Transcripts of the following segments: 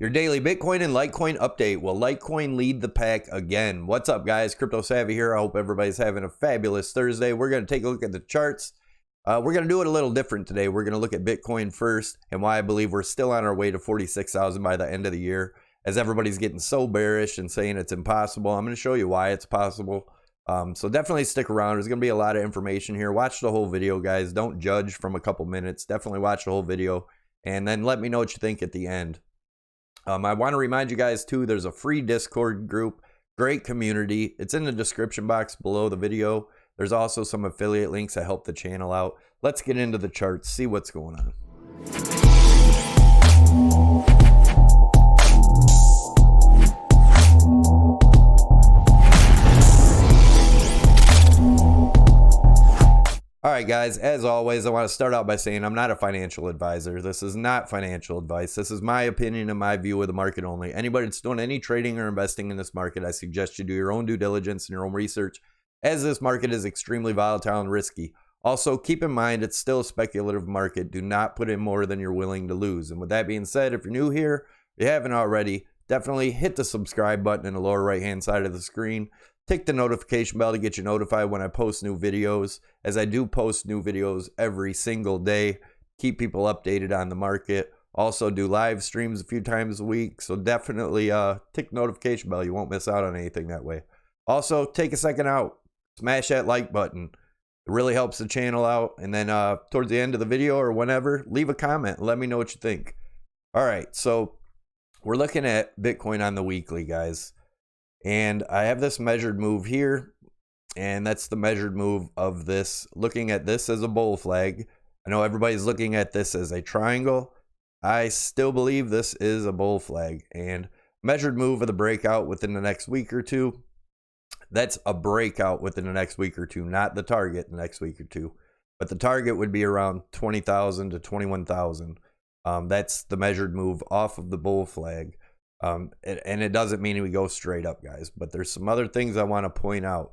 Your daily Bitcoin and Litecoin update. Will Litecoin lead the pack again? What's up, guys? Crypto Savvy here. I hope everybody's having a fabulous Thursday. We're going to take a look at the charts. We're going to do it a little different today. We're going to look at Bitcoin first and why I believe we're still on our way to 46,000 by the end of the year, as everybody's getting so bearish and saying it's impossible. I'm going to show you why it's possible. So definitely stick around. There's going to be a lot of information here. Watch the whole video, guys. Don't judge from a couple minutes. Definitely watch the whole video and then let me know what you think at the end. I want to remind you guys too, there's a free Discord group, great community. It's in the description box below the video. There's also some affiliate links that help the channel out. Let's get into the charts, see what's going on. All right, guys, as always, I want to start out by saying I'm not a financial advisor. This is not financial advice. This is my opinion and my view of the market only. Anybody that's doing any trading or investing in this market, I suggest you do your own due diligence and your own research, as this market is extremely volatile and risky. Also, keep in mind, it's still a speculative market. Do not put in more than you're willing to lose. And with that being said, if you're new here, if you haven't already, definitely hit the subscribe button in the lower right-hand side of the screen. Tick the notification bell to get you notified when I post new videos, as I do post new videos every single day. Keep people updated on the market. Also do live streams a few times a week, so definitely tick the notification bell. You won't miss out on anything that way. Also, take a second out. Smash that like button. It really helps the channel out. And then towards the end of the video or whenever, leave a comment. Let me know what you think. All right, so we're looking at Bitcoin on the weekly, guys. And I have this measured move here, and that's the measured move of this, looking at this as a bull flag. I know everybody's looking at this as a triangle. I still believe this is a bull flag, and measured move of the breakout within the next week or two. That's a breakout within the next week or two, not the target the next week or two. But the target would be around 20,000 to 21,000. That's the measured move off of the bull flag. And it doesn't mean we go straight up, guys, but there's some other things I want to point out.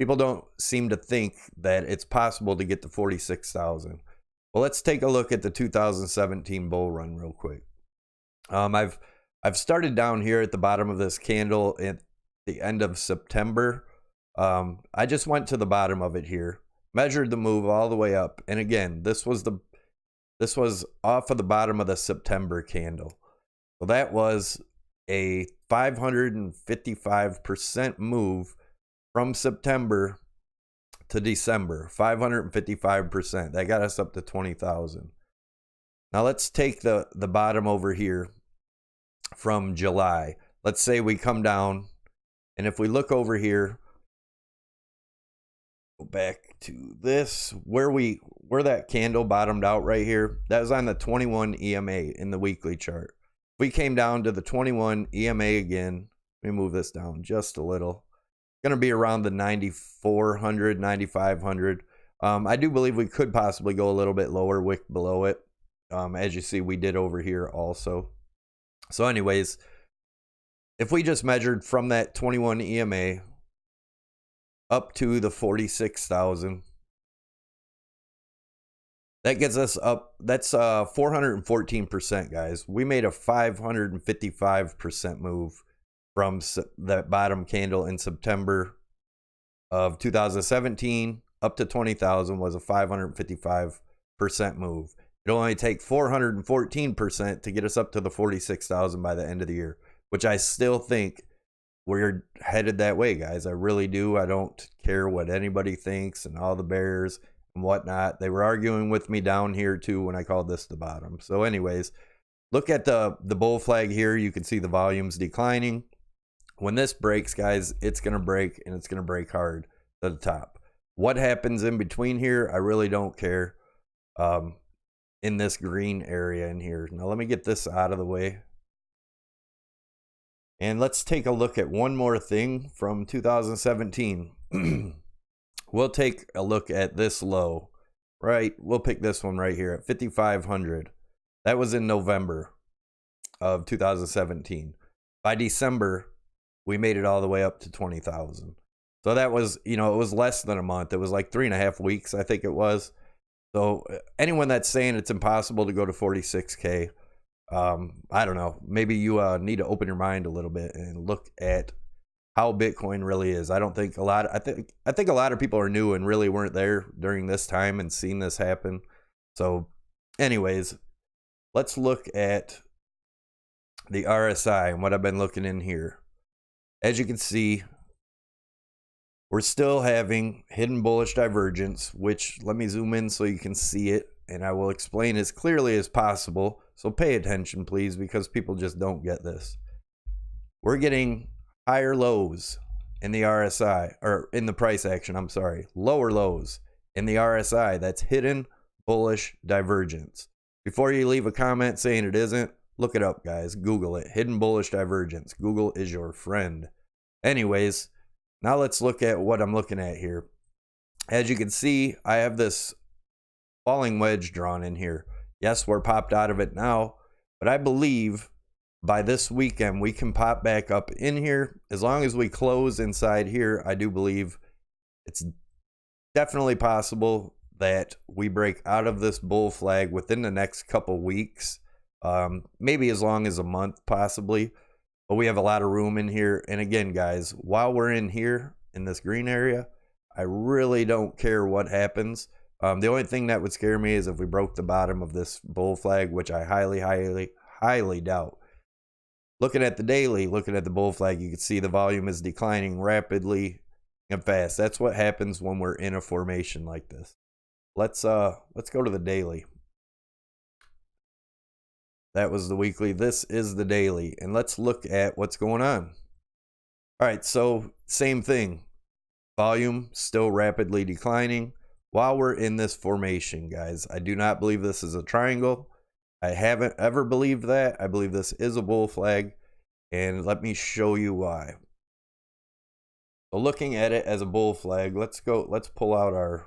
People don't seem to think that it's possible to get to 46,000. Well, let's take a look at the 2017 bull run real quick. I've started down here at the bottom of this candle at the end of September. I just went to the bottom of it here, measured the move all the way up, and again, this was off of the bottom of the September candle. So that was a 555% move from September to December. 555%. That got us up to 20,000. Now let's take the bottom over here from July. Let's say we come down, and if we look over here, go back to this, where that candle bottomed out right here, that was on the 21 EMA in the weekly chart. We came down to the 21 EMA again. Let me move this down just a little. Going to be around the 9,400, 9,500. I do believe we could possibly go a little bit lower, wick below it. As you see, we did over here also. So anyways, if we just measured from that 21 EMA up to the 46,000, that gets us up. That's 414%, guys. We made a 555% move from that bottom candle in September of 2017 up to 20,000 was a 555% move. It'll only take 414% to get us up to the 46,000 by the end of the year, which I still think we're headed that way, guys. I really do. I don't care what anybody thinks and all the bears and whatnot. They were arguing with me down here too when I called this the bottom. So anyways, look at the bull flag here. You can see the volumes declining. When this breaks, guys, it's going to break, and it's going to break hard to the top. What happens in between here, I really don't care. In this green area in here. Now let me get this out of the way. And let's take a look at one more thing from 2017. We'll take a look at this low, right? We'll pick this one right here at 5,500. That was in November of 2017. By December, we made it all the way up to 20,000. So that was, it was less than a month. It was like 3.5 weeks, I think it was. So anyone that's saying it's impossible to go to 46K, I don't know, maybe you need to open your mind a little bit and look at how Bitcoin really is. I think a lot of people are new and really weren't there during this time and seen this happen. So anyways, let's look at the RSI and what I've been looking in here. As you can see, we're still having hidden bullish divergence, which, let me zoom in so you can see it, and I will explain as clearly as possible. So pay attention, please, because people just don't get this. We're getting higher lows in the RSI, or in the price action, I'm sorry, lower lows in the RSI. That's hidden bullish divergence. Before you leave a comment saying it isn't, look it up, guys. Google it. Hidden bullish divergence. Google is your friend. Anyways, now let's look at what I'm looking at here. As you can see, I have this falling wedge drawn in here. Yes, we're popped out of it now, but I believe by this weekend we can pop back up in here. As long as we close inside here, I do believe it's definitely possible that we break out of this bull flag within the next couple weeks, maybe as long as a month possibly. But we have a lot of room in here. And again, guys, while we're in here in this green area, I really don't care what happens. The only thing that would scare me is if we broke the bottom of this bull flag, which I highly doubt. Looking at the daily, looking at the bull flag, you can see the volume is declining rapidly and fast. That's what happens when we're in a formation like this. Let's go to the daily. That was the weekly. This is the daily. And let's look at what's going on. All right, so same thing. Volume still rapidly declining while we're in this formation, guys. I do not believe this is a triangle. I haven't ever believed that. I believe this is a bull flag. And let me show you why. So looking at it as a bull flag, let's pull out our...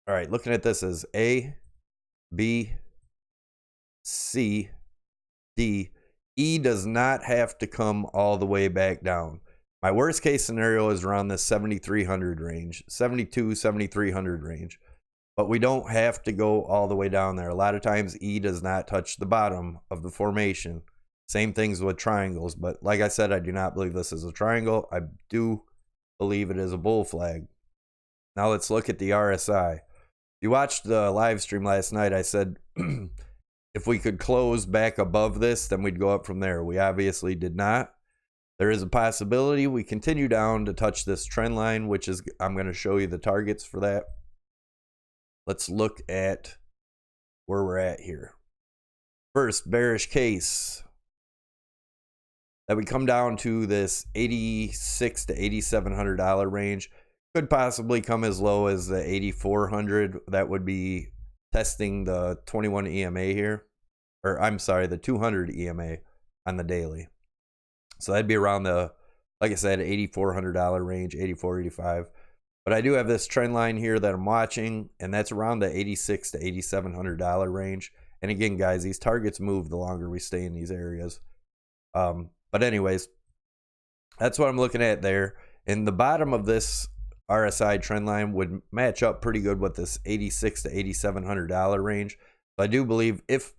All right, looking at this as A, B, C, D. E does not have to come all the way back down. My worst case scenario is around the 7,300 range, 72, 7,300 range. But we don't have to go all the way down there. A lot of times E does not touch the bottom of the formation. Same things with triangles. But like I said, I do not believe this is a triangle. I do believe it is a bull flag. Now let's look at the RSI. You watched the live stream last night. I said if we could close back above this, then we'd go up from there. We obviously did not. There is a possibility we continue down to touch this trend line, which is, I'm going to show you the targets for that. Let's look at where we're at here. First, bearish case, that we come down to this $8,600 to $8,700 range. Could possibly come as low as the 8,400. That would be testing the 21 EMA here. Or I'm sorry, the 200 EMA on the daily. So that'd be around the, like I said, $8,400 range, 84, 85. But I do have this trend line here that I'm watching, and that's around the $8,600 to $8,700 range. And again, guys, these targets move the longer we stay in these areas. But anyways, that's what I'm looking at there. And the bottom of this RSI trend line would match up pretty good with this $8,600 to $8,700 range. So I do believe if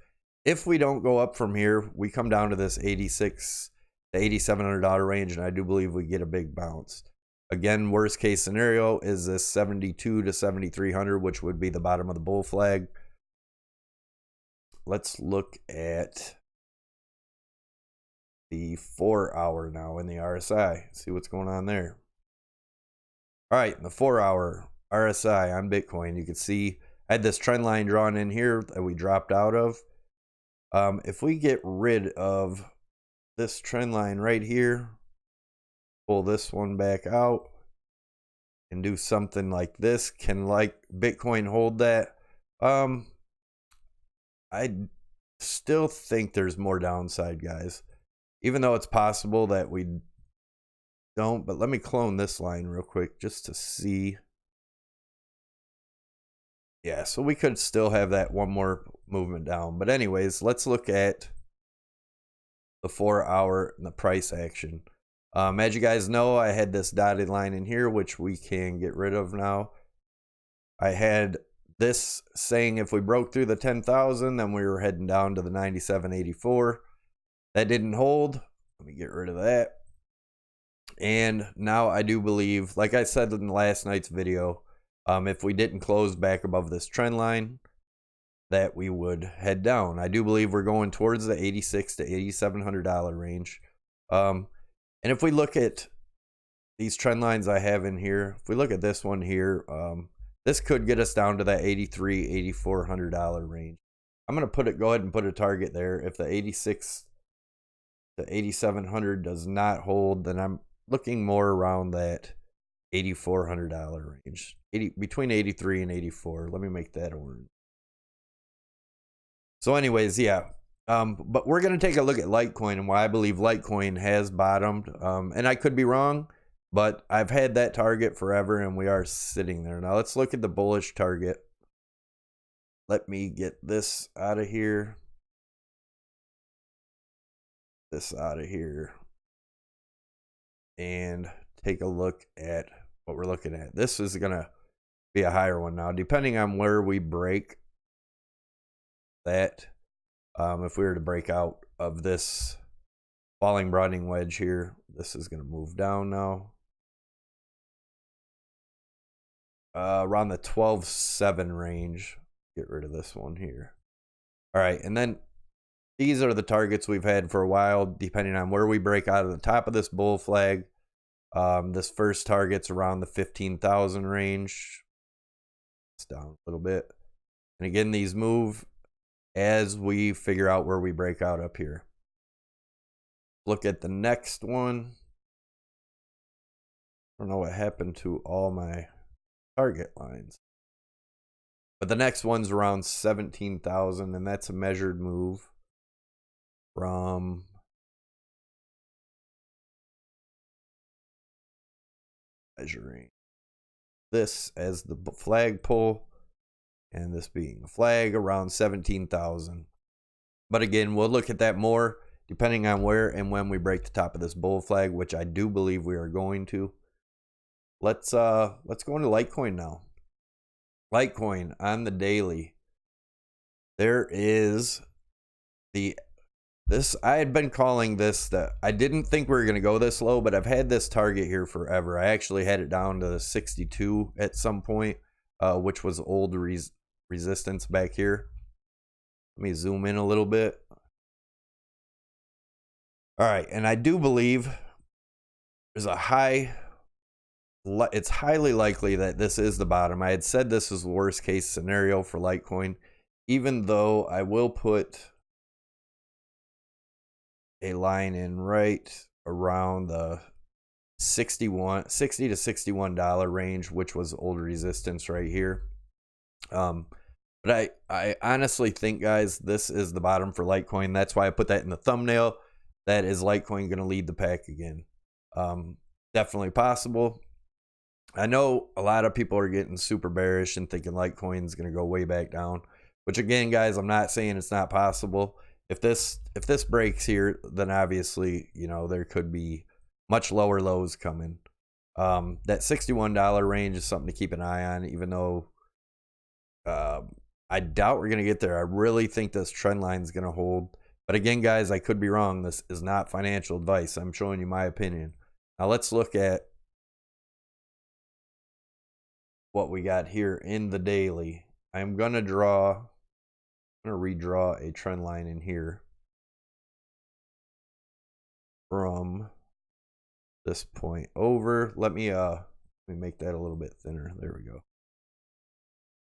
we don't go up from here, we come down to this $8,600 to $8,700 range, and I do believe we get a big bounce. Again, worst case scenario is this 72 to 7,300, which would be the bottom of the bull flag. Let's look at the 4 hour now in the RSI. See what's going on there. All right, in the 4 hour RSI on Bitcoin, you can see I had this trend line drawn in here that we dropped out of. If we get rid of this trend line right here, pull this one back out and do something like this, can like Bitcoin hold that? I still think there's more downside, guys, even though it's possible that we don't. But let me clone this line real quick just to see. Yeah, so we could still have that one more movement down. But anyways, let's look at the 4 hour and the price action. As you guys know, I had this dotted line in here, which we can get rid of now. I had this saying if we broke through the 10,000, then we were heading down to the 97.84. That didn't hold. Let me get rid of that. And now I do believe, like I said in last night's video, if we didn't close back above this trend line, that we would head down. I do believe we're going towards the $8,600 to $8,700 range. And if we look at these trend lines I have in here, if we look at this one here, this could get us down to that $8,300, $8,400 range. I'm going to go ahead and put a target there. If the $8,600 to $8,700 does not hold, then I'm looking more around that $8,400 range. Between 83 and 84. Let me make that orange. So anyways, yeah. But we're going to take a look at Litecoin and why I believe Litecoin has bottomed. And I could be wrong, but I've had that target forever and we are sitting there. Now let's look at the bullish target. Let me get this out of here. This out of here. And take a look at what we're looking at. This is going to be a higher one now, depending on where we break that. If we were to break out of this falling broadening wedge here, this is going to move down now. Around the 12.7 range. Get rid of this one here. All right, and then these are the targets we've had for a while, depending on where we break out of the top of this bull flag. This first target's around the 15,000 range. It's down a little bit. And again, these move as we figure out where we break out up here. Look at the next one. I don't know what happened to all my target lines. But the next one's around 17,000, and that's a measured move from measuring this as the flagpole and this being a flag around 17,000. But again, we'll look at that more depending on where and when we break the top of this bull flag, which I do believe we are going to. Let's go into Litecoin now. Litecoin on the daily. There is this, I had been calling this, that I didn't think we were going to go this low, but I've had this target here forever. I actually had it down to 62 at some point, which was old resistance back here. Let me zoom in a little bit. All right, and I do believe there's it's highly likely that this is the bottom. I had said this is the worst case scenario for Litecoin, even though I will put a line in right around the $60 to $61 range, which was old resistance right here. But I honestly think, guys, this is the bottom for Litecoin. That's why I put that in the thumbnail. That is Litecoin going to lead the pack again. Definitely possible. I know a lot of people are getting super bearish and thinking Litecoin is going to go way back down, which again, guys, I'm not saying it's not possible. If this breaks here, then obviously, you know, there could be much lower lows coming. That $61 range is something to keep an eye on, even though I doubt we're going to get there. I really think this trend line is going to hold. But again, guys, I could be wrong. This is not financial advice. I'm showing you my opinion. Now let's look at what we got here in the daily. I'm going to redraw a trend line in here from this point over. Let me make that a little bit thinner. There we go.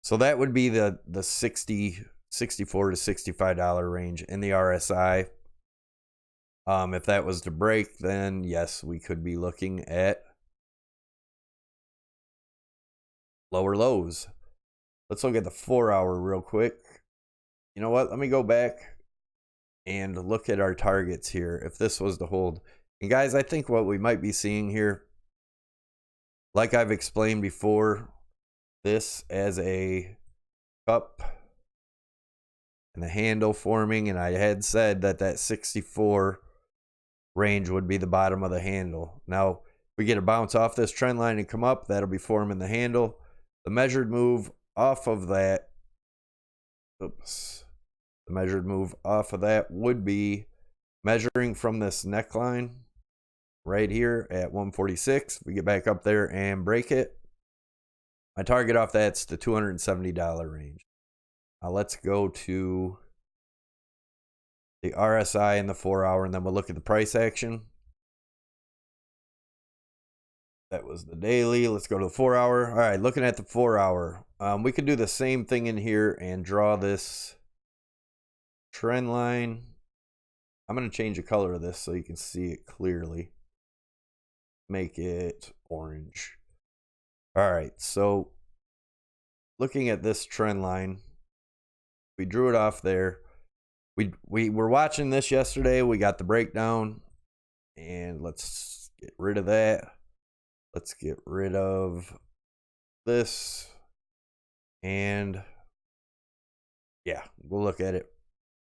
So that would be the $64 to $65 range in the RSI. If that was to break, then yes, we could be looking at lower lows. Let's look at the 4-hour real quick. You know what? Let me go back and look at our targets here if this was to hold. And guys, I think what we might be seeing here, like I've explained before, this as a cup and the handle forming, and I had said that that 64 range would be the bottom of the handle. Now, if we get a bounce off this trend line and come up, that'll be forming the handle. The measured move off of that, oops, the measured move off of that would be measuring from this neckline right here at 146. We get back up there and break it. My target off that's the $270 range. Now let's go to the RSI in the 4 hour, and then we'll look at the price action. That was the daily. Let's go to the 4 hour. All right, looking at the 4 hour, we could do the same thing in here and draw this trend line. I'm going to change the color of this so you can see it clearly. Make it orange. All right, so looking at this trend line, we drew it off there. We were watching this yesterday. We got the breakdown, and let's get rid of that. Let's get rid of this, and yeah, we'll look at it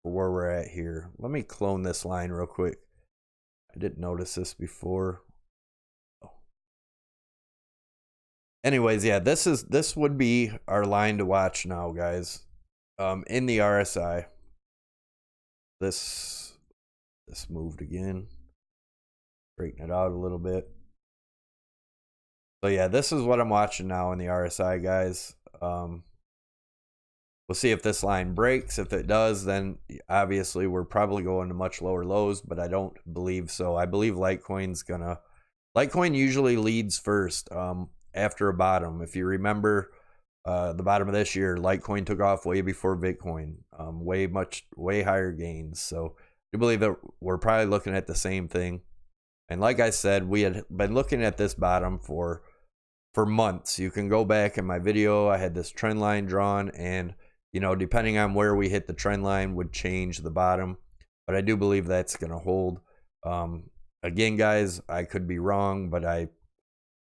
for where we're at here. Let me clone this line real quick. I didn't notice this before. Anyways, yeah, this would be our line to watch now, guys. In the RSI, this moved again. Breaking it out a little bit. So yeah, this is what I'm watching now in the RSI, guys. We'll see if this line breaks. If it does, then obviously we're probably going to much lower lows, but I don't believe so. I believe Litecoin usually leads first after a bottom. If you remember the bottom of this year, Litecoin took off way before Bitcoin, way higher gains. So I believe that we're probably looking at the same thing. And like I said, we had been looking at this bottom for months. You can go back in my video. I had this trend line drawn, and you know, depending on where we hit the trend line would change the bottom. But I do believe that's going to hold. Again, guys, I could be wrong, but I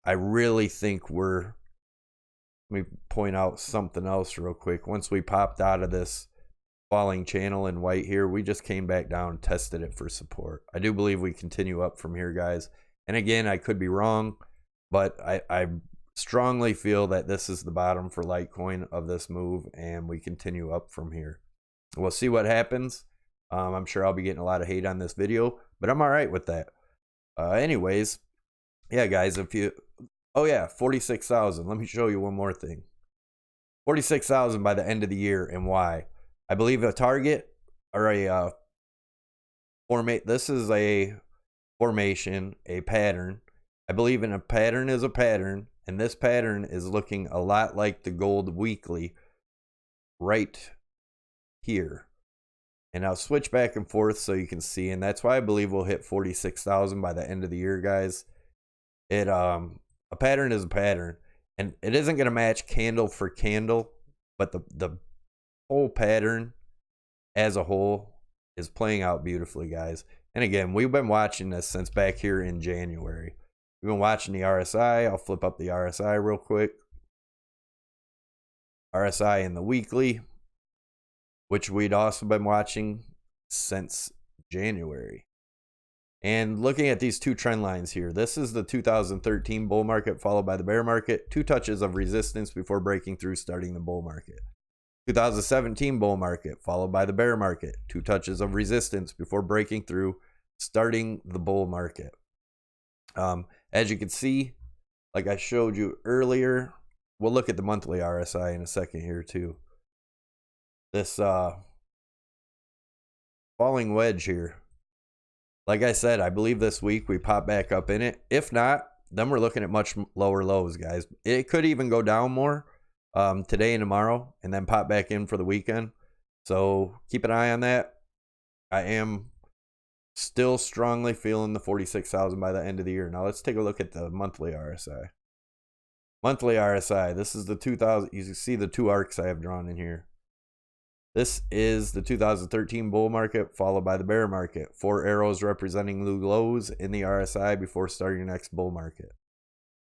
really think let me point out something else real quick. Once we popped out of this falling channel in white here, we just came back down and tested it for support. I do believe we continue up from here, guys. And again, I could be wrong, but I strongly feel that this is the bottom for Litecoin of this move, and we continue up from here. We'll see what happens. I'm sure I'll be getting a lot of hate on this video, but I'm all right with that. Anyways, yeah, guys, oh yeah, 46,000. Let me show you one more thing. 46,000 by the end of the year, and why? I believe a target or this is a formation, a pattern. I believe in a pattern is a pattern, and this pattern is looking a lot like the gold weekly right here. And I'll switch back and forth so you can see, and that's why I believe we'll hit 46,000 by the end of the year, guys. A pattern is a pattern, and it isn't going to match candle for candle, but the whole pattern as a whole is playing out beautifully, guys. And again, we've been watching this since back here in January. We've been watching the RSI. I'll flip up the RSI real quick. RSI in the weekly, which we'd also been watching since January. And looking at these two trend lines here, this is the 2013 bull market followed by the bear market. 2 touches of resistance before breaking through, starting the bull market. 2017 bull market followed by the bear market. 2 touches of resistance before breaking through, starting the bull market. As you can see, like I showed you earlier, we'll look at the monthly RSI in a second here too. This falling wedge here, like I said, I believe this week we pop back up in it. If not, then we're looking at much lower lows, guys. It could even go down more today and tomorrow, and then pop back in for the weekend. So keep an eye on that. I am still strongly feeling the 46,000 by the end of the year. Now let's take a look at the monthly RSI. Monthly RSI. This is the 2000. You can see the 2 arcs I have drawn in here. This is the 2013 bull market followed by the bear market. 4 arrows representing new lows in the RSI before starting the next bull market.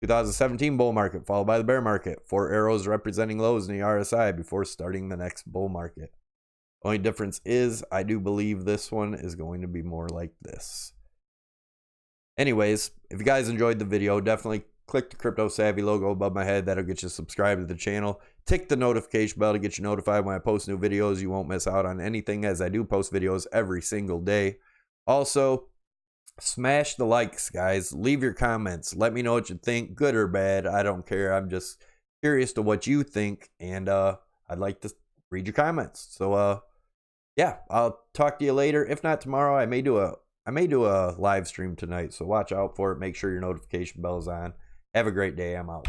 2017 bull market followed by the bear market. 4 arrows representing lows in the RSI before starting the next bull market. Only difference is I do believe this one is going to be more like this. Anyways, if you guys enjoyed the video, definitely Click the Crypto Savvy logo above my head. That'll get you subscribed to the channel. Tick the notification bell to get you notified when I post new videos. You won't miss out on anything, as I do post videos every single day. Also, smash the likes, guys. Leave your comments. Let me know what you think, good or bad. I don't care. I'm just curious to what you think, and I'd like to read your comments. So yeah, I'll talk to you later. If not tomorrow, I may do a live stream tonight, so watch out for it. Make sure your notification bell is on. Have a great day. I'm out.